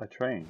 a train.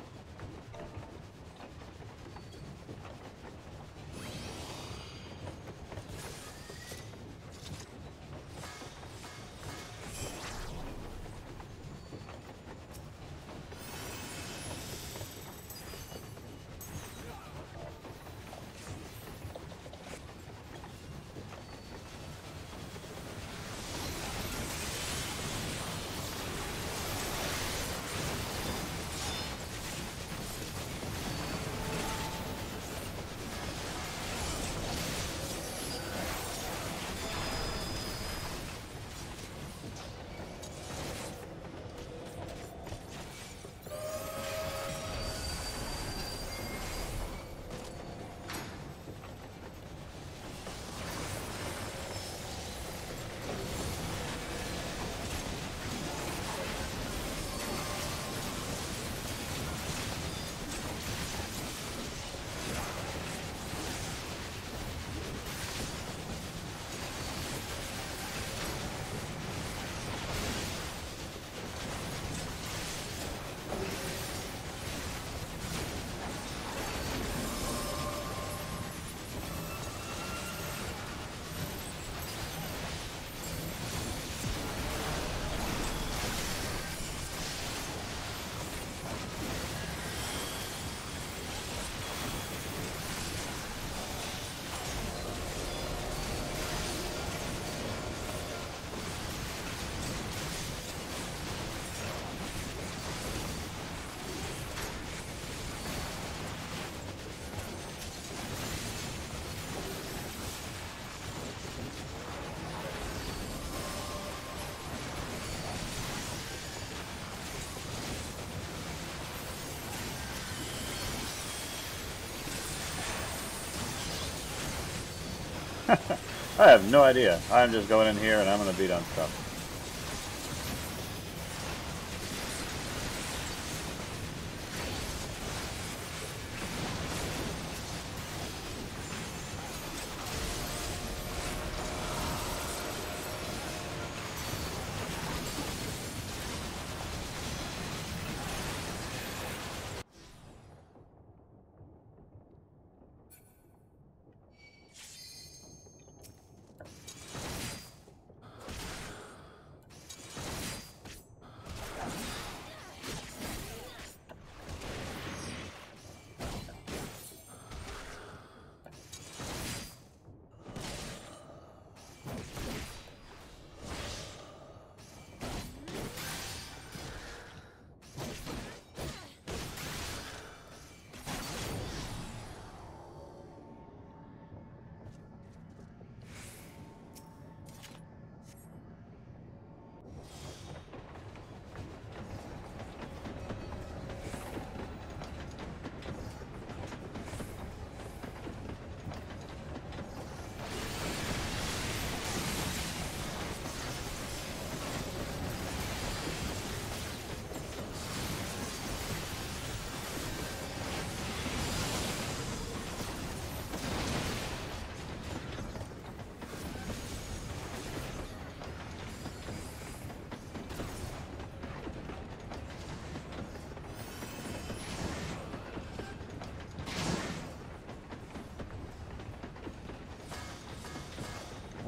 I have no idea. I'm just going in here and I'm gonna beat on stuff.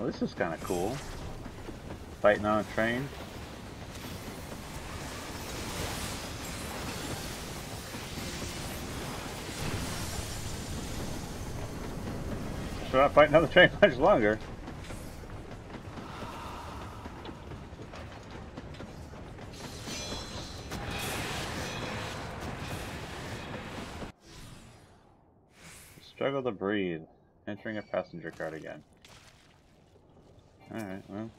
Well, this is kind of cool. Fighting on a train. We're not fighting on the train much longer. Struggle to breathe. Entering a passenger card again. Alright, well.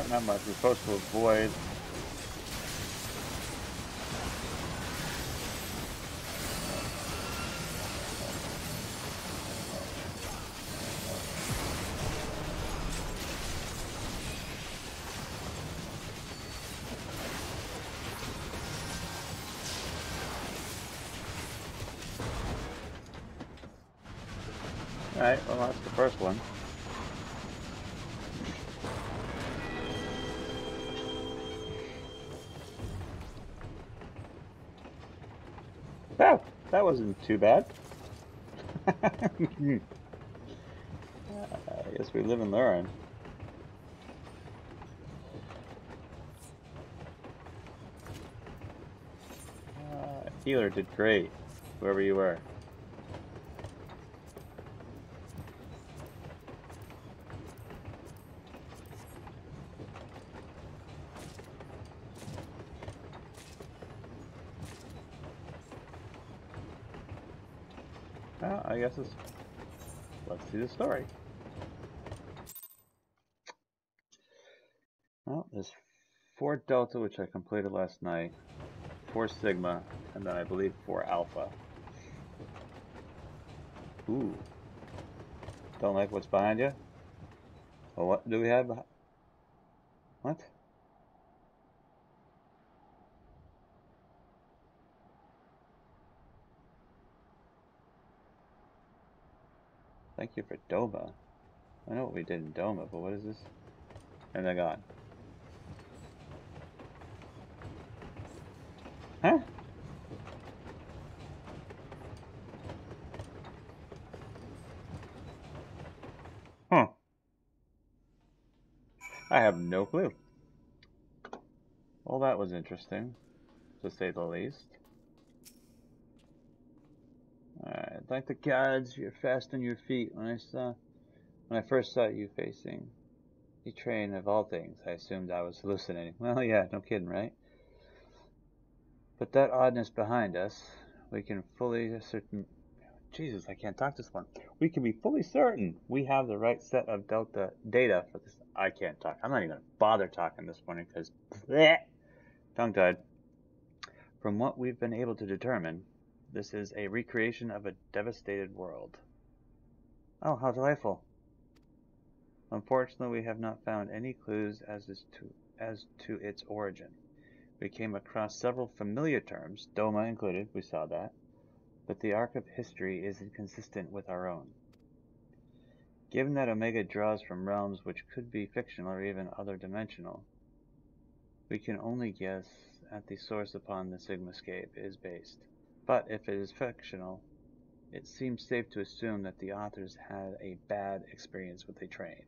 not much. We're supposed to avoid. Alright, well that's the first one. Oh, that wasn't too bad. I guess we live and learn. Healer did great, whoever you were. Well, I guess let's see the story. Well, there's 4 Delta, which I completed last night, 4 Sigma, and then I believe 4 Alpha. Ooh. Don't like what's behind you? Well, what do we have? What? Thank you for Doma. I know what we did in Doma, but what is this? And they're gone. Huh? Huh. I have no clue. Well, that was interesting, to say the least. Alright, like the gods, you're fast on your feet. When I first saw you facing a train of all things, I assumed I was hallucinating. Well, yeah, no kidding, right? But that oddness behind us, we can fully certain. Jesus, I can't talk this one. We can be fully certain we have the right set of delta data for this. I can't talk. I'm not even gonna bother talking this morning because tongue-tied. From what we've been able to determine, this is a recreation of a devastated world. Oh, how delightful. Unfortunately, we have not found any clues as to its origin. We came across several familiar terms, Doma included, we saw that, but the arc of history is inconsistent with our own. Given that Omega draws from realms which could be fictional or even other dimensional, we can only guess at the source upon the Sigmascape is based. But if it is fictional, it seems safe to assume that the authors had a bad experience with a train.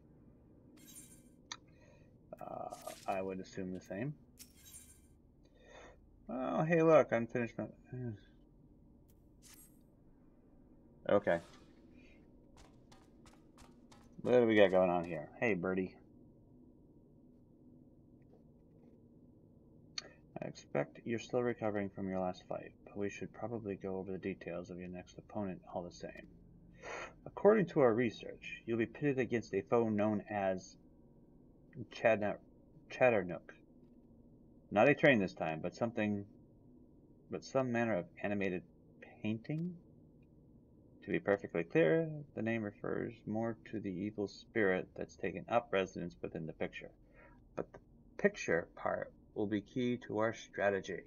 I would assume the same. Oh, hey, look, unfinished. Okay. What do we got going on here? Hey, birdie. I expect you're still recovering from your last fight, but we should probably go over the details of your next opponent all the same. According to our research, you'll be pitted against a foe known as Chatternook. Not a train this time, but some manner of animated painting? To be perfectly clear, the name refers more to the evil spirit that's taken up residence within the picture. But the picture part will be key to our strategy.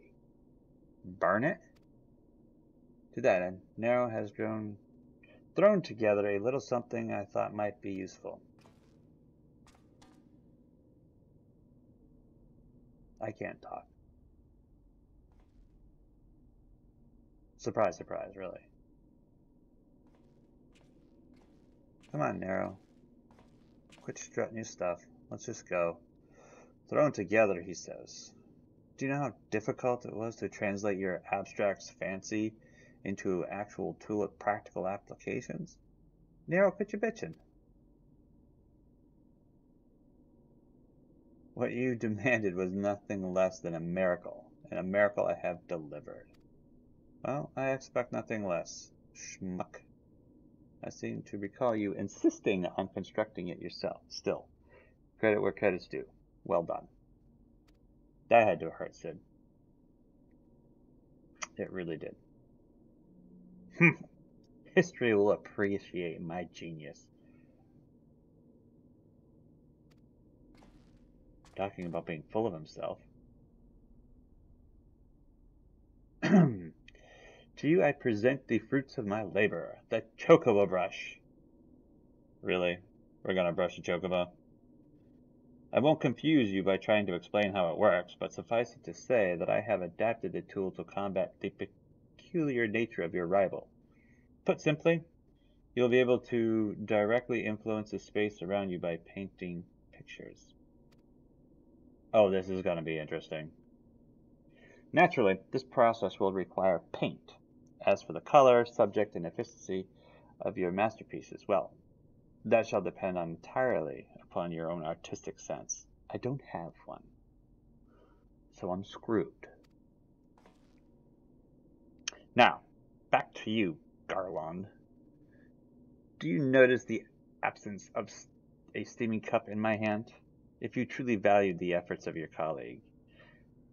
Burn it? To that end, Nero has thrown together a little something I thought might be useful. I can't talk. Surprise, surprise, really. Come on, Nero. Quit strutting your stuff. Let's just go. Thrown together, he says. Do you know how difficult it was to translate your abstract fancy into an actual tool with practical applications? Nero, quit your bitching. What you demanded was nothing less than a miracle, and a miracle I have delivered. Well, I expect nothing less. Schmuck. I seem to recall you insisting on constructing it yourself. Still, credit where credit's due. Well done. That had to hurt, Sid. It really did. History will appreciate my genius. Talking about being full of himself. To you I present the fruits of my labor, the chocobo brush. Really? We're gonna brush a chocobo? I won't confuse you by trying to explain how it works, but suffice it to say that I have adapted the tool to combat the peculiar nature of your rival. Put simply, you'll be able to directly influence the space around you by painting pictures. Oh, this is gonna be interesting. Naturally, this process will require paint. As for the color, subject, and efficiency of your masterpieces, well, that shall depend entirely upon your own artistic sense. I don't have one, so I'm screwed. Now, back to you, Garland. Do you notice the absence of a steaming cup in my hand? If you truly valued the efforts of your colleague,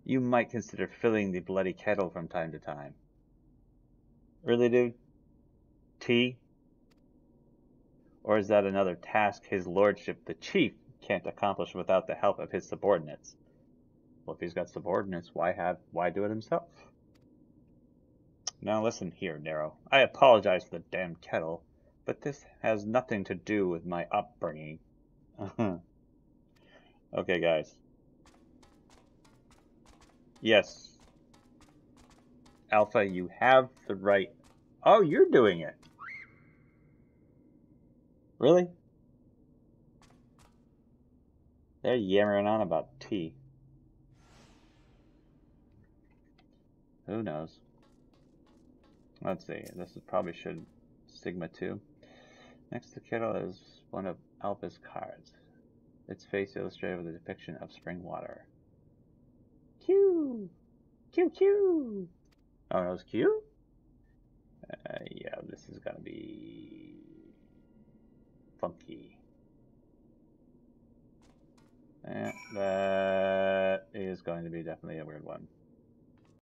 you might consider filling the bloody kettle from time to time. Really, dude? Tea? Or is that another task his lordship, the chief, can't accomplish without the help of his subordinates? Well, if he's got subordinates, why do it himself? Now listen here, Nero. I apologize for the damned kettle, but this has nothing to do with my upbringing. Okay, guys. Yes. Alpha, you have the right... Oh, you're doing it. Really? They're yammering on about tea. Who knows? Let's see. This is probably should Sigma 2. Next to the kettle is one of Alpha's cards. Its face illustrated with a depiction of spring water. Q! Q, Q! Oh, it was Q? Yeah, this is gonna be funky. Yeah, that is going to be definitely a weird one.